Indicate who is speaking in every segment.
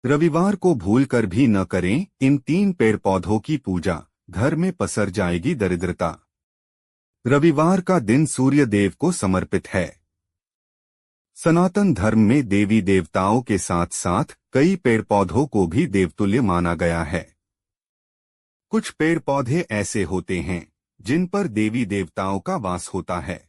Speaker 1: रविवार को भूलकर भी न करें इन 3 पेड़ पौधों की पूजा, घर में पसर जाएगी दरिद्रता। रविवार का दिन सूर्य देव को समर्पित है। सनातन धर्म में देवी देवताओं के साथ साथ कई पेड़ पौधों को भी देवतुल्य माना गया है। कुछ पेड़ पौधे ऐसे होते हैं जिन पर देवी देवताओं का वास होता है।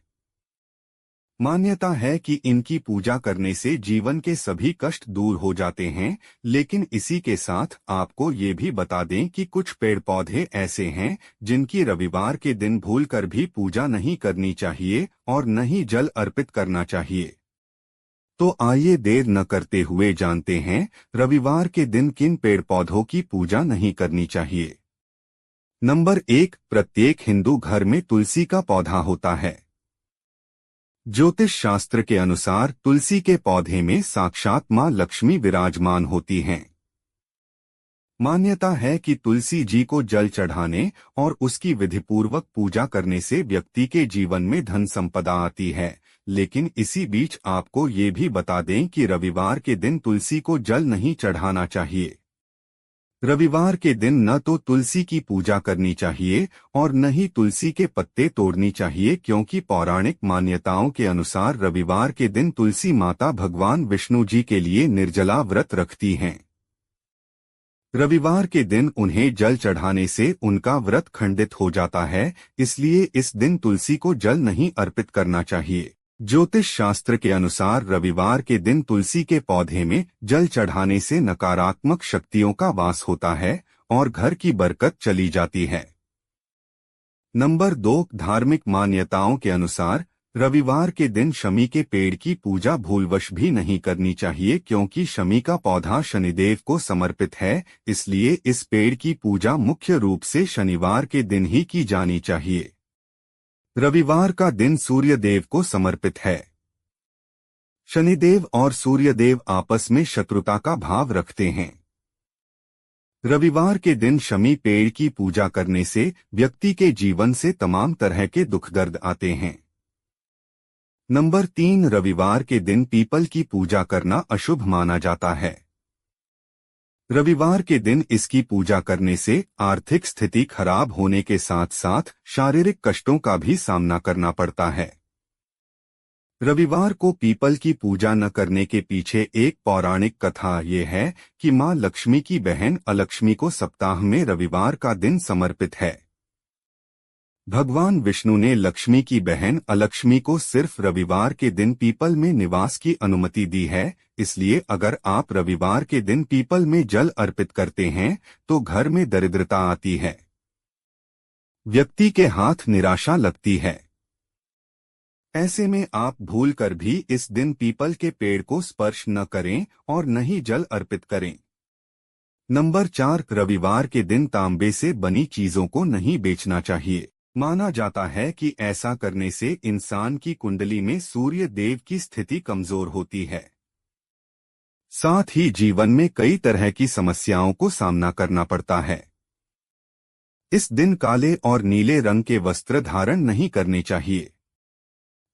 Speaker 1: मान्यता है कि इनकी पूजा करने से जीवन के सभी कष्ट दूर हो जाते हैं, लेकिन इसी के साथ आपको ये भी बता दें कि कुछ पेड़ पौधे ऐसे हैं जिनकी रविवार के दिन भूलकर भी पूजा नहीं करनी चाहिए और न ही जल अर्पित करना चाहिए। तो आइए देर न करते हुए जानते हैं रविवार के दिन किन पेड़ पौधों की पूजा नहीं करनी चाहिए। नंबर 1, प्रत्येक हिंदू घर में तुलसी का पौधा होता है। ज्योतिष शास्त्र के अनुसार तुलसी के पौधे में साक्षात मां लक्ष्मी विराजमान होती हैं। मान्यता है कि तुलसी जी को जल चढ़ाने और उसकी विधिपूर्वक पूजा करने से व्यक्ति के जीवन में धन संपदा आती है, लेकिन इसी बीच आपको ये भी बता दें कि रविवार के दिन तुलसी को जल नहीं चढ़ाना चाहिए। रविवार के दिन न तो तुलसी की पूजा करनी चाहिए और न ही तुलसी के पत्ते तोड़नी चाहिए, क्योंकि पौराणिक मान्यताओं के अनुसार रविवार के दिन तुलसी माता भगवान विष्णु जी के लिए निर्जला व्रत रखती हैं। रविवार के दिन उन्हें जल चढ़ाने से उनका व्रत खंडित हो जाता है, इसलिए इस दिन तुलसी को जल नहीं अर्पित करना चाहिए। ज्योतिष शास्त्र के अनुसार रविवार के दिन तुलसी के पौधे में जल चढ़ाने से नकारात्मक शक्तियों का वास होता है और घर की बरकत चली जाती है। नंबर 2, धार्मिक मान्यताओं के अनुसार रविवार के दिन शमी के पेड़ की पूजा भूलवश भी नहीं करनी चाहिए, क्योंकि शमी का पौधा शनिदेव को समर्पित है, इसलिए इस पेड़ की पूजा मुख्य रूप से शनिवार के दिन ही की जानी चाहिए। रविवार का दिन सूर्यदेव को समर्पित है। शनिदेव और सूर्यदेव आपस में शत्रुता का भाव रखते हैं। रविवार के दिन शमी पेड़ की पूजा करने से व्यक्ति के जीवन से तमाम तरह के दुख दर्द आते हैं। नंबर 3, रविवार के दिन पीपल की पूजा करना अशुभ माना जाता है। रविवार के दिन इसकी पूजा करने से आर्थिक स्थिति खराब होने के साथ साथ शारीरिक कष्टों का भी सामना करना पड़ता है। रविवार को पीपल की पूजा न करने के पीछे एक पौराणिक कथा ये है कि मां लक्ष्मी की बहन अलक्ष्मी को सप्ताह में रविवार का दिन समर्पित है। भगवान विष्णु ने लक्ष्मी की बहन अलक्ष्मी को सिर्फ रविवार के दिन पीपल में निवास की अनुमति दी है, इसलिए अगर आप रविवार के दिन पीपल में जल अर्पित करते हैं तो घर में दरिद्रता आती है, व्यक्ति के हाथ निराशा लगती है। ऐसे में आप भूलकर भी इस दिन पीपल के पेड़ को स्पर्श न करें और न ही जल अर्पित करें। नंबर 4, रविवार के दिन तांबे से बनी चीजों को नहीं बेचना चाहिए। माना जाता है कि ऐसा करने से इंसान की कुंडली में सूर्य देव की स्थिति कमजोर होती है, साथ ही जीवन में कई तरह की समस्याओं को सामना करना पड़ता है। इस दिन काले और नीले रंग के वस्त्र धारण नहीं करने चाहिए।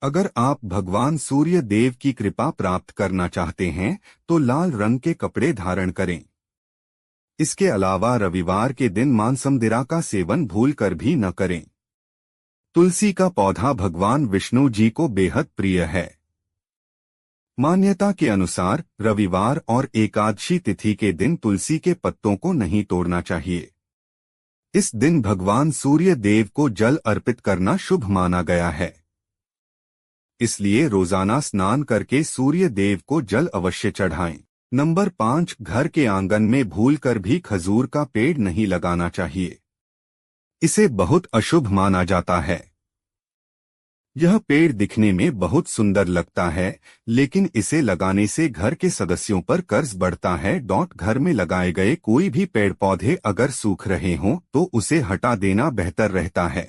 Speaker 1: अगर आप भगवान सूर्य देव की कृपा प्राप्त करना चाहते हैं तो लाल रंग के कपड़े धारण करें। इसके अलावा रविवार के दिन मांसमदिरा का सेवन भूलकर भी न करें। तुलसी का पौधा भगवान विष्णु जी को बेहद प्रिय है। मान्यता के अनुसार रविवार और एकादशी तिथि के दिन तुलसी के पत्तों को नहीं तोड़ना चाहिए। इस दिन भगवान सूर्य देव को जल अर्पित करना शुभ माना गया है, इसलिए रोजाना स्नान करके सूर्य देव को जल अवश्य चढ़ाएं। नंबर 5, घर के आंगन में भूलकर भी खजूर का पेड़ नहीं लगाना चाहिए। इसे बहुत अशुभ माना जाता है। यह पेड़ दिखने में बहुत सुंदर लगता है, लेकिन इसे लगाने से घर के सदस्यों पर कर्ज बढ़ता है। घर में लगाए गए कोई भी पेड़ पौधे अगर सूख रहे हों तो उसे हटा देना बेहतर रहता है।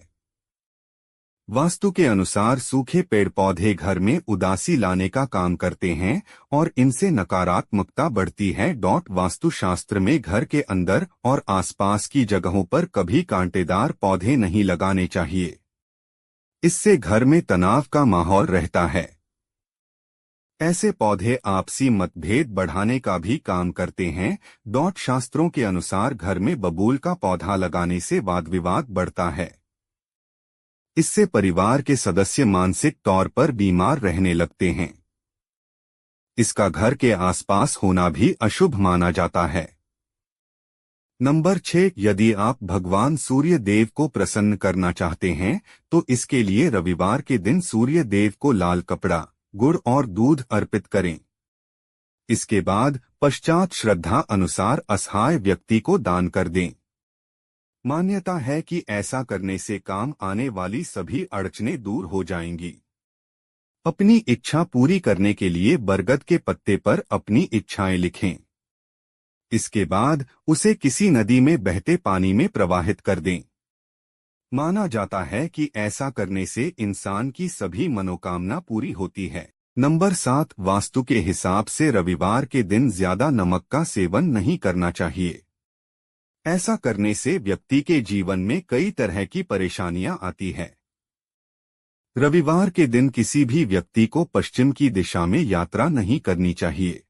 Speaker 1: वास्तु के अनुसार सूखे पेड़ पौधे घर में उदासी लाने का काम करते हैं और इनसे नकारात्मकता बढ़ती है। वास्तु शास्त्र में घर के अंदर और आसपास की जगहों पर कभी कांटेदार पौधे नहीं लगाने चाहिए। इससे घर में तनाव का माहौल रहता है। ऐसे पौधे आपसी मतभेद बढ़ाने का भी काम करते हैं। शास्त्रों के अनुसार घर में बबूल का पौधा लगाने से वाद विवाद बढ़ता है। इससे परिवार के सदस्य मानसिक तौर पर बीमार रहने लगते हैं। इसका घर के आसपास होना भी अशुभ माना जाता है। नंबर 6, यदि आप भगवान सूर्य देव को प्रसन्न करना चाहते हैं तो इसके लिए रविवार के दिन सूर्य देव को लाल कपड़ा, गुड़ और दूध अर्पित करें। इसके बाद पश्चात श्रद्धा अनुसार असहाय व्यक्ति को दान कर दें। मान्यता है कि ऐसा करने से काम आने वाली सभी अड़चनें दूर हो जाएंगी। अपनी इच्छा पूरी करने के लिए बरगद के पत्ते पर अपनी इच्छाएं लिखें। इसके बाद उसे किसी नदी में बहते पानी में प्रवाहित कर दें। माना जाता है कि ऐसा करने से इंसान की सभी मनोकामना पूरी होती है। नंबर 7, वास्तु के हिसाब से रविवार के दिन ज्यादा नमक का सेवन नहीं करना चाहिए। ऐसा करने से व्यक्ति के जीवन में कई तरह की परेशानियां आती है। रविवार के दिन किसी भी व्यक्ति को पश्चिम की दिशा में यात्रा नहीं करनी चाहिए।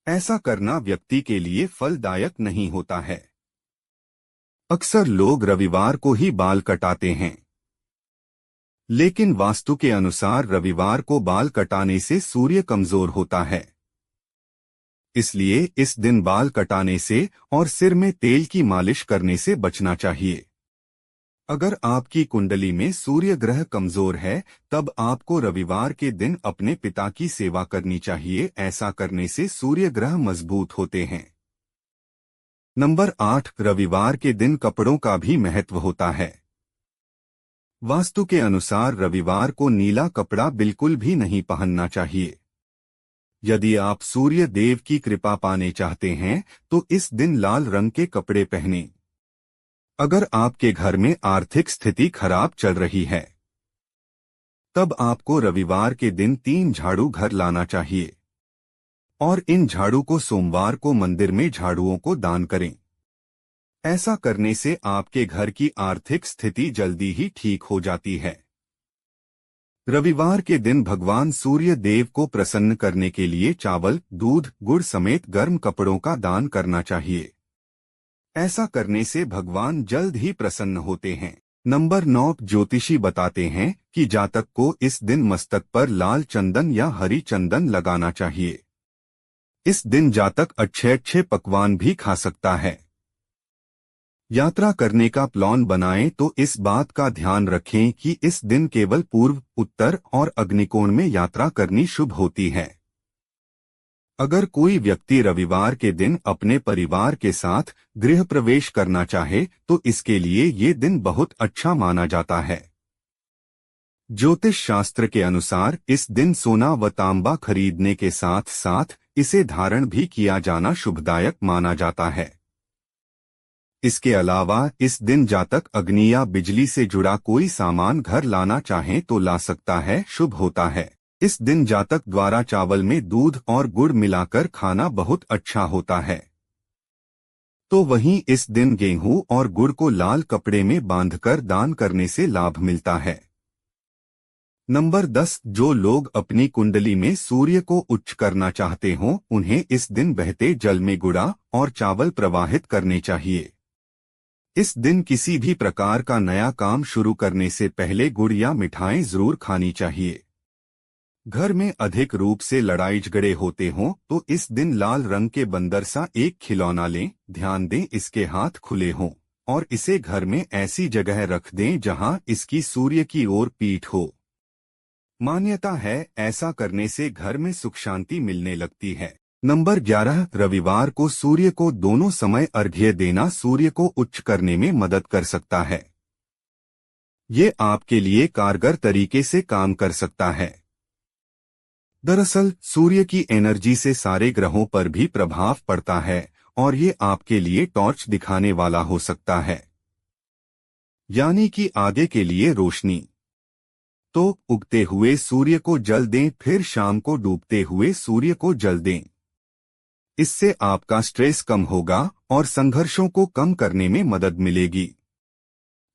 Speaker 1: ऐसा करना व्यक्ति के लिए फलदायक नहीं होता है। अक्सर लोग रविवार को ही बाल कटाते हैं, लेकिन वास्तु के अनुसार रविवार को बाल कटाने से सूर्य कमजोर होता है। इसलिए इस दिन बाल कटाने से और सिर में तेल की मालिश करने से बचना चाहिए। अगर आपकी कुंडली में सूर्य ग्रह कमजोर है तब आपको रविवार के दिन अपने पिता की सेवा करनी चाहिए। ऐसा करने से सूर्य ग्रह मजबूत होते हैं। नंबर 8, रविवार के दिन कपड़ों का भी महत्व होता है। वास्तु के अनुसार रविवार को नीला कपड़ा बिल्कुल भी नहीं पहनना चाहिए। यदि आप सूर्य देव की कृपा पाने चाहते हैं तो इस दिन लाल रंग के कपड़े पहनें। अगर आपके घर में आर्थिक स्थिति खराब चल रही है तब आपको रविवार के दिन 3 झाड़ू घर लाना चाहिए और इन झाड़ू को सोमवार को मंदिर में झाड़ुओं को दान करें। ऐसा करने से आपके घर की आर्थिक स्थिति जल्दी ही ठीक हो जाती है। रविवार के दिन भगवान सूर्य देव को प्रसन्न करने के लिए चावल, दूध, गुड़ समेत गर्म कपड़ों का दान करना चाहिए। ऐसा करने से भगवान जल्द ही प्रसन्न होते हैं। नंबर 9, ज्योतिषी बताते हैं कि जातक को इस दिन मस्तक पर लाल चंदन या हरी चंदन लगाना चाहिए। इस दिन जातक अच्छे अच्छे पकवान भी खा सकता है। यात्रा करने का प्लान बनाएं तो इस बात का ध्यान रखें कि इस दिन केवल पूर्व, उत्तर और अग्निकोण में यात्रा करनी शुभ होती है। अगर कोई व्यक्ति रविवार के दिन अपने परिवार के साथ गृह प्रवेश करना चाहे तो इसके लिए ये दिन बहुत अच्छा माना जाता है। ज्योतिष शास्त्र के अनुसार इस दिन सोना व तांबा खरीदने के साथ साथ इसे धारण भी किया जाना शुभदायक माना जाता है। इसके अलावा इस दिन जातक अग्नि या बिजली से जुड़ा कोई सामान घर लाना चाहे तो ला सकता है, शुभ होता है। इस दिन जातक द्वारा चावल में दूध और गुड़ मिलाकर खाना बहुत अच्छा होता है। तो वहीं इस दिन गेहूं और गुड़ को लाल कपड़े में बांधकर दान करने से लाभ मिलता है। नंबर 10, जो लोग अपनी कुंडली में सूर्य को उच्च करना चाहते हों उन्हें इस दिन बहते जल में गुड़ा और चावल प्रवाहित करने चाहिए। इस दिन किसी भी प्रकार का नया काम शुरू करने से पहले गुड़ या मिठाई जरूर खानी चाहिए। घर में अधिक रूप से लड़ाई झगड़े होते हों तो इस दिन लाल रंग के बंदर सा एक खिलौना लें। ध्यान दें इसके हाथ खुले हों और इसे घर में ऐसी जगह रख दें जहां इसकी सूर्य की ओर पीठ हो। मान्यता है ऐसा करने से घर में सुख शांति मिलने लगती है। नंबर 11, रविवार को सूर्य को दोनों समय अर्घ्य देना सूर्य को उच्च करने में मदद कर सकता है। ये आपके लिए कारगर तरीके से काम कर सकता है। दरअसल सूर्य की एनर्जी से सारे ग्रहों पर भी प्रभाव पड़ता है और ये आपके लिए टॉर्च दिखाने वाला हो सकता है, यानी कि आगे के लिए रोशनी। तो उगते हुए सूर्य को जल दें, फिर शाम को डूबते हुए सूर्य को जल दें। इससे आपका स्ट्रेस कम होगा और संघर्षों को कम करने में मदद मिलेगी।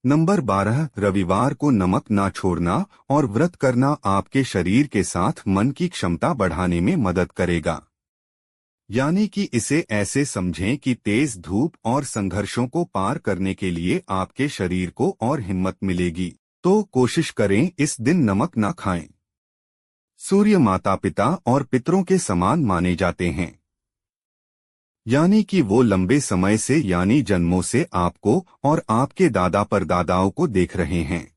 Speaker 1: नंबर 12, रविवार को नमक ना छोड़ना और व्रत करना आपके शरीर के साथ मन की क्षमता बढ़ाने में मदद करेगा। यानी कि इसे ऐसे समझें कि तेज धूप और संघर्षों को पार करने के लिए आपके शरीर को और हिम्मत मिलेगी। तो कोशिश करें इस दिन नमक ना खाएं। सूर्य माता पिता और पितरों के समान माने जाते हैं, यानी कि वो लंबे समय से यानी जन्मों से आपको और आपके दादा परदादाओं को देख रहे हैं।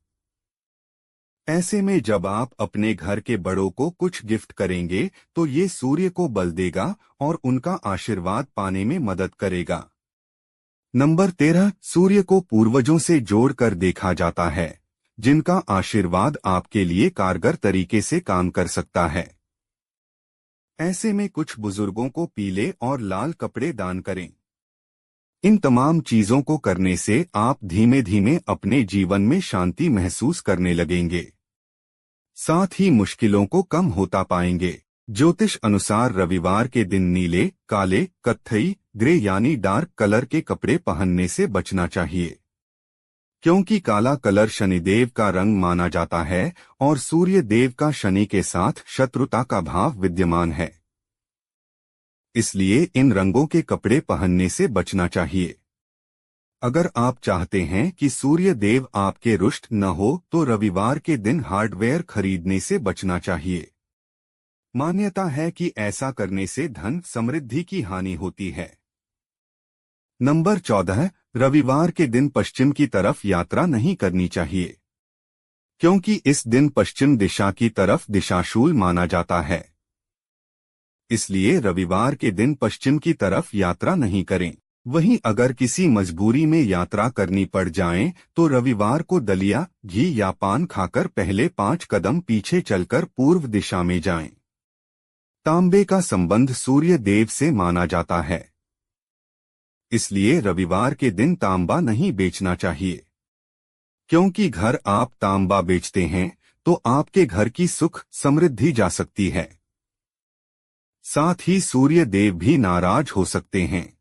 Speaker 1: ऐसे में जब आप अपने घर के बड़ों को कुछ गिफ्ट करेंगे तो ये सूर्य को बल देगा और उनका आशीर्वाद पाने में मदद करेगा। नंबर 13, सूर्य को पूर्वजों से जोड़कर देखा जाता है, जिनका आशीर्वाद आपके लिए कारगर तरीके से काम कर सकता है। ऐसे में कुछ बुजुर्गों को पीले और लाल कपड़े दान करें। इन तमाम चीजों को करने से आप धीमे धीमे अपने जीवन में शांति महसूस करने लगेंगे, साथ ही मुश्किलों को कम होता पाएंगे। ज्योतिष अनुसार रविवार के दिन नीले, काले, कत्थई, ग्रे यानी डार्क कलर के कपड़े पहनने से बचना चाहिए, क्योंकि काला कलर शनिदेव का रंग माना जाता है और सूर्य देव का शनि के साथ शत्रुता का भाव विद्यमान है। इसलिए इन रंगों के कपड़े पहनने से बचना चाहिए। अगर आप चाहते हैं कि सूर्य देव आपके रुष्ट न हो तो रविवार के दिन हार्डवेयर खरीदने से बचना चाहिए। मान्यता है कि ऐसा करने से धन समृद्धि की हानि होती है। नंबर 14, रविवार के दिन पश्चिम की तरफ यात्रा नहीं करनी चाहिए, क्योंकि इस दिन पश्चिम दिशा की तरफ दिशाशूल माना जाता है। इसलिए रविवार के दिन पश्चिम की तरफ यात्रा नहीं करें। वहीं अगर किसी मजबूरी में यात्रा करनी पड़ जाए तो रविवार को दलिया, घी या पान खाकर पहले 5 कदम पीछे चलकर पूर्व दिशा में जाएं। तांबे का संबंध सूर्य देव से माना जाता है, इसलिए रविवार के दिन तांबा नहीं बेचना चाहिए, क्योंकि घर आप तांबा बेचते हैं तो आपके घर की सुख समृद्धि जा सकती है। साथ ही सूर्य देव भी नाराज हो सकते हैं।